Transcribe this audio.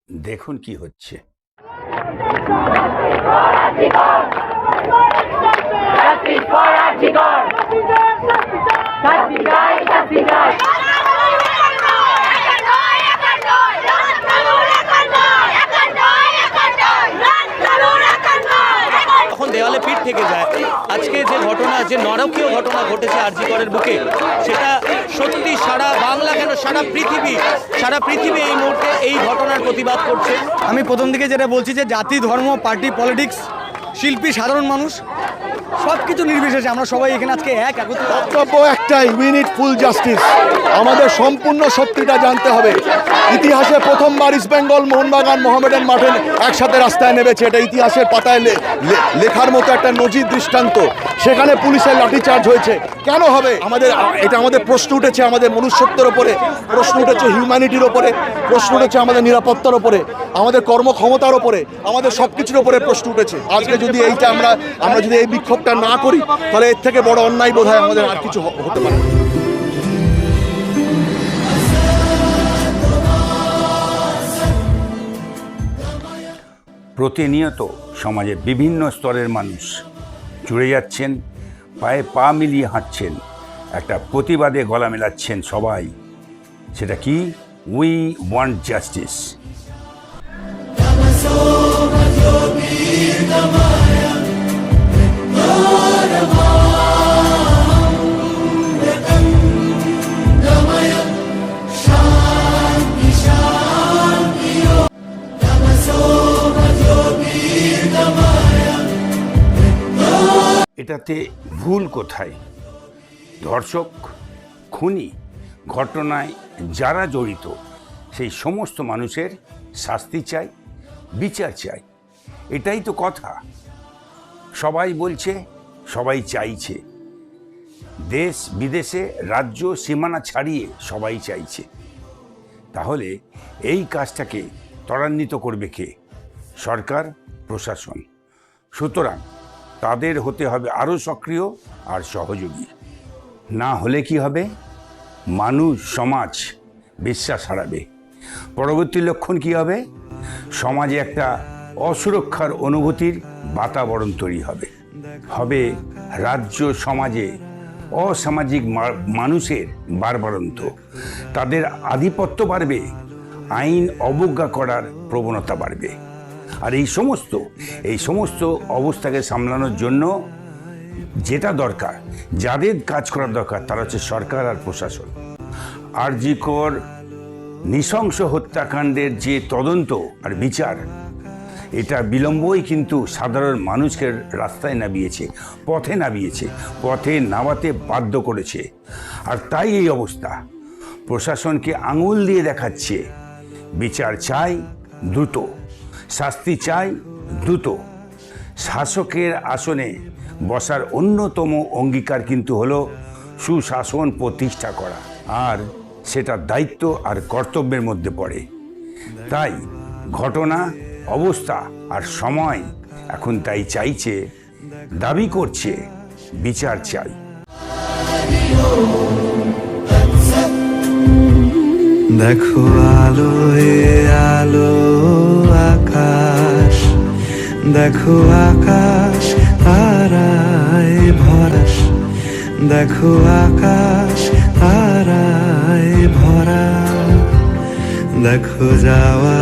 দেখুন কি হচ্ছে। তখন দেওয়ালে পিঠ থেকে যায়। আজকে যে ঘটনা, যে নরকীয় ঘটনা ঘটেছে আর জি করের বুকে, সেটা সত্যি সারা বাংলা কেন সারা পৃথিবী এই মুহূর্তে এই ঘটনার প্রতিবাদ করছে। আমি প্রথম দিকে যেটা বলছি যে জাতি, ধর্ম, পার্টি, পলিটিক্স, শিল্পী, সাধারণ মানুষ সব কিছু নির্বিশেষে আমরা সবাই এখানে আজকে বক্তব্য একটাই, উই নিড ফুল জাস্টিস। আমাদের সম্পূর্ণ সত্যিটা জানতে হবে। ইতিহাসে প্রথমবার ইস্ট বেঙ্গল মোহনবাগান মোহামেডান মাঠে একসাথে রাস্তায় নেমেছে, এটা ইতিহাসের পাতায় লেখার মতো একটা নজির দৃষ্টান্ত। সেখানে পুলিশের লাঠিচার্জ হয়েছে, কেন হবে? এটা আমাদের প্রশ্ন উঠেছে, আমাদের মনুষ্যত্বের ওপরে প্রশ্ন উঠেছে, হিউম্যানিটির ওপরে প্রশ্ন উঠেছে, আমাদের নিরাপত্তার ওপরে, আমাদের কর্মক্ষমতার ওপরে, আমাদের সব কিছুর ওপরে প্রশ্ন উঠেছে। আজকে যদি এইটা আমরা যদি এই বিক্ষোভটা না করি, তাহলে এর থেকে বড় অন্যায় বোধহয় আমাদের আর কিছু হতে পারে। প্রতিনিয়ত সমাজের বিভিন্ন স্তরের মানুষ জুড়ে যাচ্ছেন, পায়ে পা মিলিয়ে হাঁটছেন, একটা প্রতিবাদে গলা মেলাচ্ছেন সবাই। সেটা কি? We want justice. এটাতে ভুল কোথায়? ধর্ষক, খুনি, ঘটনায় যারা জড়িত সেই সমস্ত মানুষের শাস্তি চাই, বিচার চাই। এটাই তো কথা। সবাই বলছে, সবাই চাইছে, দেশ বিদেশে রাজ্য সীমানা ছাড়িয়ে সবাই চাইছে। তাহলে এই কাজটাকে ত্বরান্বিত করবে কে? সরকার, প্রশাসন। সুতরাং তাদের হতে হবে আরও সক্রিয় আর সহযোগী। না হলে কি হবে? মানুষ, সমাজ বিশ্বাস হারাবে। পরবর্তী লক্ষণ কি হবে? সমাজে একটা অসুরক্ষার অনুভূতির বাতাবরণ তৈরি হবে রাজ্য সমাজে অসামাজিক মানুষের বাড়বাড়ন্ত, তাদের আধিপত্য বাড়বে, আইন অবজ্ঞা করার প্রবণতা বাড়বে। আর এই সমস্ত অবস্থাকে সামলানোর জন্য যেটা দরকার, যাদের কাজ করার দরকার, তারা হচ্ছে সরকার আর প্রশাসন। আর জি কর নৃশংস হত্যাকাণ্ডের যে তদন্ত আর বিচার, এটা বিলম্বই কিন্তু সাধারণ মানুষকে রাস্তায় নামিয়েছে, পথে নামাতে বাধ্য করেছে। আর তাই এই অবস্থা। প্রশাসনকে আঙুল দিয়ে দেখাচ্ছে, বিচার চাই দ্রুত, শাস্তি চাই দ্রুত। শাসকের আসনে বসার অন্যতম অঙ্গীকার কিন্তু হলো সুশাসন প্রতিষ্ঠা করা, আর সেটা দায়িত্ব আর কর্তব্যের মধ্যে পড়ে। তাই ঘটনা, অবস্থা আর সময় এখন তাই চাইছে, দাবি করছে, বিচার চাই। দেখো আলোয় আলো আকাশ, দেখো আকাশ তারায় ভরা, দেখো আকাশ তারায় ভরা, দেখো যাওয়া